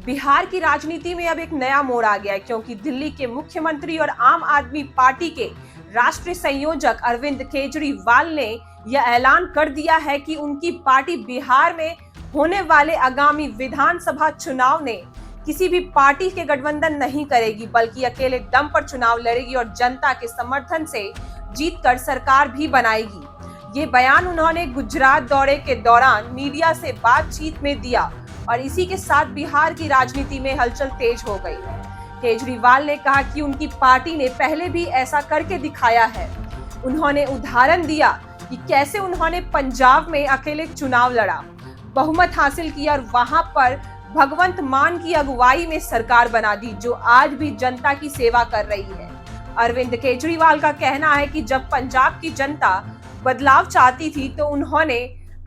बिहार की राजनीति में अब एक नया मोड़ आ गया है, क्योंकि दिल्ली के मुख्यमंत्री और आम आदमी पार्टी के राष्ट्रीय संयोजक अरविंद केजरीवाल ने यह ऐलान कर दिया है कि उनकी पार्टी बिहार में होने वाले आगामी विधानसभा चुनाव में किसी भी पार्टी के गठबंधन नहीं करेगी, बल्कि अकेले दम पर चुनाव लड़ेगी और जनता के समर्थन से जीतकर सरकार भी बनाएगी। ये बयान उन्होंने गुजरात दौरे के दौरान मीडिया से बातचीत में दिया और इसी के साथ बिहार की राजनीति में हलचल तेज हो गई। केजरीवाल ने कहा कि उनकी पार्टी ने पहले भी ऐसा करके दिखाया है। उन्होंने उदाहरण दिया कि कैसे उन्होंने पंजाब में अकेले चुनाव लड़ा, बहुमत हासिल किया और वहां पर भगवंत मान की अगुवाई में सरकार बना दी, जो आज भी जनता की सेवा कर रही है। अरविंद केजरीवाल का कहना है कि जब पंजाब की जनता बदलाव चाहती थी तो उन्होंने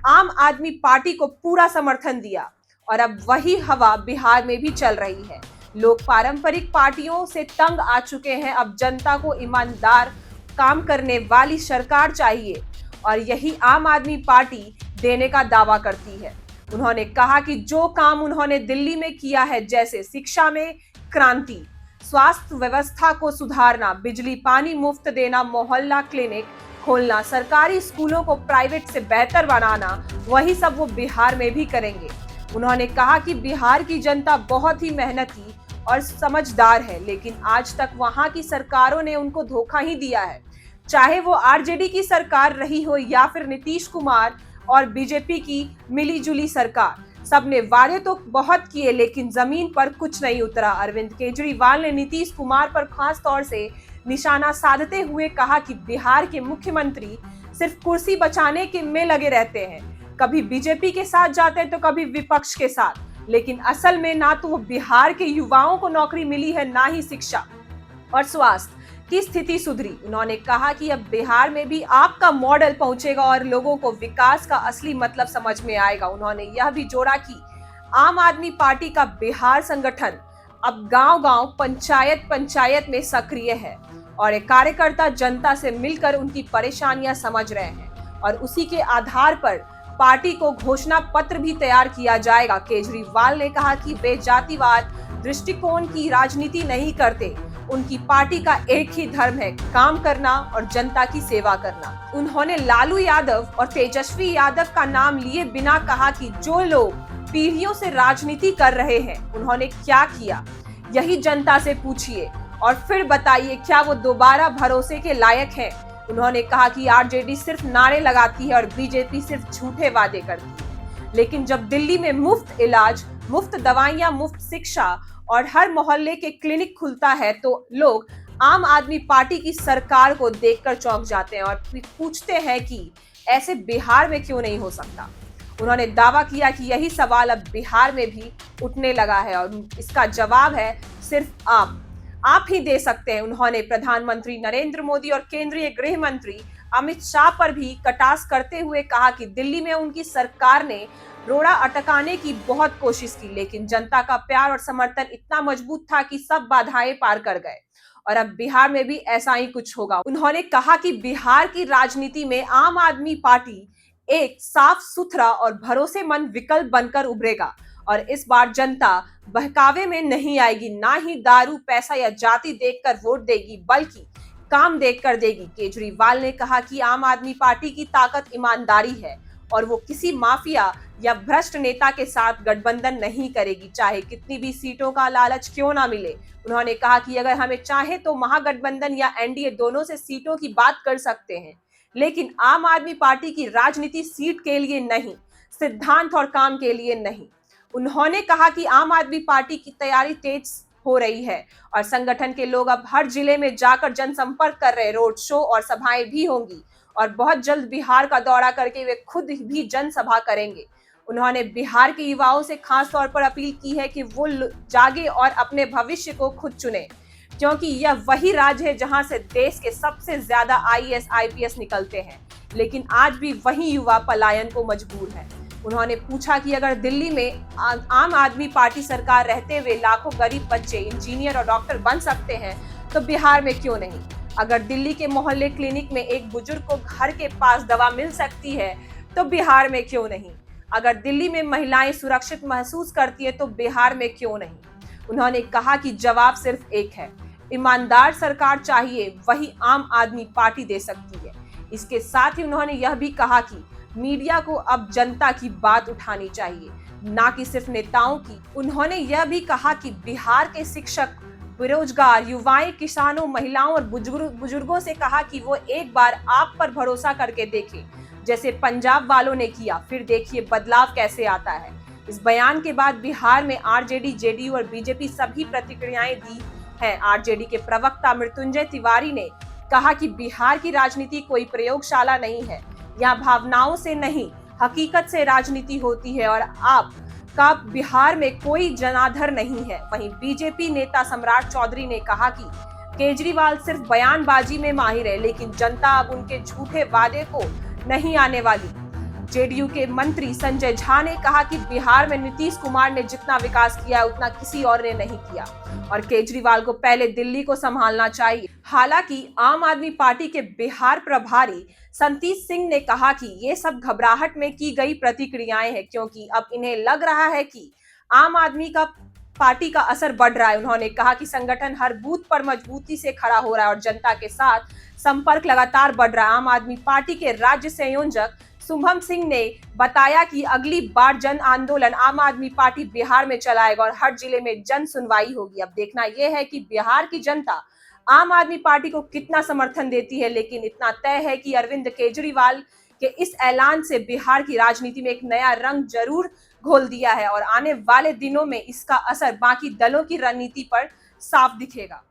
आम आदमी पार्टी को पूरा समर्थन दिया और अब वही हवा बिहार में भी चल रही है। लोग पारंपरिक पार्टियों से तंग आ चुके हैं, अब जनता को ईमानदार काम करने वाली सरकार चाहिए और यही आम आदमी पार्टी देने का दावा करती है। उन्होंने कहा कि जो काम उन्होंने दिल्ली में किया है, जैसे शिक्षा में क्रांति, स्वास्थ्य व्यवस्था को सुधारना, बिजली पानी मुफ्त देना, मोहल्ला क्लिनिक खोलना, सरकारी स्कूलों को प्राइवेट से बेहतर बनाना, वही सब वो बिहार में भी करेंगे। उन्होंने कहा कि बिहार की जनता बहुत ही मेहनती और समझदार है, लेकिन आज तक वहां की सरकारों ने उनको धोखा ही दिया है। चाहे वो आरजेडी की सरकार रही हो या फिर नीतीश कुमार और बीजेपी की मिलीजुली सरकार, सबने वादे तो बहुत किए लेकिन जमीन पर कुछ नहीं उतरा। अरविंद केजरीवाल ने नीतीश कुमार पर खास तौर से निशाना साधते हुए कहा कि बिहार के मुख्यमंत्री सिर्फ कुर्सी बचाने के में लगे रहते हैं, कभी बीजेपी के साथ जाते हैं तो कभी विपक्ष के साथ, लेकिन असल में ना तो वो बिहार के युवाओं को नौकरी मिली है, ना ही शिक्षा और स्वास्थ्य की स्थिति सुधरी। उन्होंने कहा कि अब बिहार में भी आपका मॉडल पहुंचेगा और लोगों को विकास का असली मतलब समझ में आएगा। उन्होंने यह भी जोड़ा कि आम आदमी पार्टी का बिहार संगठन अब गांव-गांव, पंचायत में सक्रिय है और एक कार्यकर्ता जनता से मिलकर उनकी परेशानियां समझ रहे हैं और उसी के आधार पर पार्टी को घोषणा पत्र भी तैयार किया जाएगा। केजरीवाल ने कहा कि वे जातिवाद दृष्टिकोण की राजनीति नहीं करते, उनकी पार्टी का एक ही धर्म है, काम करना और जनता की सेवा करना। उन्होंने लालू यादव और तेजस्वी यादव का नाम लिए बिना कहा कि जो लोग पीढ़ियों से राजनीति कर रहे हैं उन्होंने क्या किया, यही जनता से पूछिए और फिर बताइए क्या वो दोबारा भरोसे के लायक हैं। उन्होंने कहा कि आरजेडी सिर्फ नारे लगाती है और बीजेपी सिर्फ झूठे वादे करती है, लेकिन जब दिल्ली में मुफ्त इलाज, मुफ्त दवाइयां, मुफ्त शिक्षा और हर मोहल्ले के क्लिनिक खुलता है तो लोग आम आदमी पार्टी की सरकार को देखकर चौंक जाते हैं और पूछते हैं कि ऐसे बिहार में क्यों नहीं हो सकता। उन्होंने दावा किया कि यही सवाल अब बिहार में भी उठने लगा है और इसका जवाब है सिर्फ आप ही दे सकते हैं। उन्होंने प्रधानमंत्री नरेंद्र मोदी और केंद्रीय गृह मंत्री अमित शाह पर भी कटाक्ष करते हुए कहा कि दिल्ली में उनकी सरकार ने रोड़ा अटकाने की बहुत कोशिश की, लेकिन जनता का प्यार और समर्थन इतना मजबूत था कि सब बाधाएं पार कर गए और अब बिहार में भी ऐसा ही कुछ होगा। उन्होंने कहा कि बिहार की राजनीति में आम आदमी पार्टी एक साफ सुथरा और भरोसेमंद विकल्प बनकर उभरेगा और इस बार जनता बहकावे में नहीं आएगी, ना ही दारू, पैसा या जाति देखकर वोट देगी, बल्कि काम देखकर देगी। केजरीवाल ने कहा कि आम आदमी पार्टी की ताकत ईमानदारी है और वो किसी माफिया या भ्रष्ट नेता के साथ गठबंधन नहीं करेगी, चाहे कितनी भी सीटों का लालच क्यों ना मिले। उन्होंने कहा कि अगर हमें चाहे तो महागठबंधन या एनडीए दोनों से सीटों की बात कर सकते हैं, लेकिन आम आदमी पार्टी की राजनीति सीट के लिए नहीं, सिद्धांत और काम के लिए नहीं। उन्होंने कहा कि आम आदमी पार्टी की तैयारी तेज हो रही है और संगठन के लोग अब हर जिले में जाकर जनसंपर्क कर रहे, रोड शो और सभाएं भी होंगी और बहुत जल्द बिहार का दौरा करके वे खुद भी जनसभा करेंगे। उन्होंने बिहार के युवाओं से खास तौर पर अपील की है कि वो जागे और अपने भविष्य को खुद चुने, क्योंकि यह वही राज्य है जहां से देश के सबसे ज्यादा आईएएस आईपीएस निकलते हैं, लेकिन आज भी वही युवा पलायन को मजबूर है। उन्होंने पूछा कि अगर दिल्ली में आम आदमी पार्टी सरकार रहते हुए लाखों गरीब बच्चे इंजीनियर और डॉक्टर बन सकते हैं तो बिहार में क्यों नहीं। अगर दिल्ली के मोहल्ले क्लिनिक में एक बुजुर्ग को घर के पास दवा मिल सकती है तो बिहार में क्यों नहीं। अगर दिल्ली में महिलाएं सुरक्षित महसूस करती है तो बिहार में क्यों नहीं। उन्होंने कहा कि जवाब सिर्फ एक है, ईमानदार सरकार चाहिए, वही आम आदमी पार्टी दे सकती है। इसके साथ ही उन्होंने यह भी कहा कि मीडिया को अब जनता की बात उठानी चाहिए, ना कि सिर्फ नेताओं की। उन्होंने यह भी कहा कि बिहार के शिक्षक, बेरोजगार युवाएं, किसानों, महिलाओं और बुजुर्गों से कहा कि वो एक बार आप पर भरोसा करके देखें, जैसे पंजाब वालों ने किया, फिर देखिए बदलाव कैसे आता है। इस बयान के बाद बिहार में आरजेडी, जेडीयू और बीजेपी सभी प्रतिक्रियाएं दी हैं। आरजेडी के प्रवक्ता मृत्युंजय तिवारी ने कहा कि बिहार की राजनीति कोई प्रयोगशाला नहीं है, यहाँ भावनाओं से नहीं, हकीकत से राजनीति होती है और आप का बिहार में कोई जनाधर नहीं है। वहीं बीजेपी नेता सम्राट चौधरी ने कहा कि केजरीवाल सिर्फ बयानबाजी में माहिर है, लेकिन जनता अब उनके झूठे वादे को नहीं आने वाली। जेडीयू के मंत्री संजय झा ने कहा कि बिहार में नीतीश कुमार ने जितना विकास किया उतना किसी और ने नहीं किया और केजरीवाल को पहले दिल्ली को संभालना चाहिए। हालांकि आम आदमी पार्टी के बिहार प्रभारी संतीश सिंह ने कहा कि ये सब घबराहट में की गई प्रतिक्रियाएं हैं, क्योंकि अब इन्हें लग रहा है कि आम आदमी का पार्टी का असर बढ़ रहा है। उन्होंने कहा कि संगठन हर बूथ पर मजबूती से खड़ा हो रहा है और जनता के साथ संपर्क लगातार बढ़ रहा है। आम आदमी पार्टी के राज्य संयोजक शुभम सिंह ने बताया कि अगली बार जन आंदोलन आम आदमी पार्टी बिहार में चलाएगा और हर जिले में जन सुनवाई होगी। अब देखना यह है कि बिहार की जनता आम आदमी पार्टी को कितना समर्थन देती है, लेकिन इतना तय है कि अरविंद केजरीवाल के इस ऐलान से बिहार की राजनीति में एक नया रंग जरूर घोल दिया है और आने वाले दिनों में इसका असर बाकी दलों की रणनीति पर साफ दिखेगा।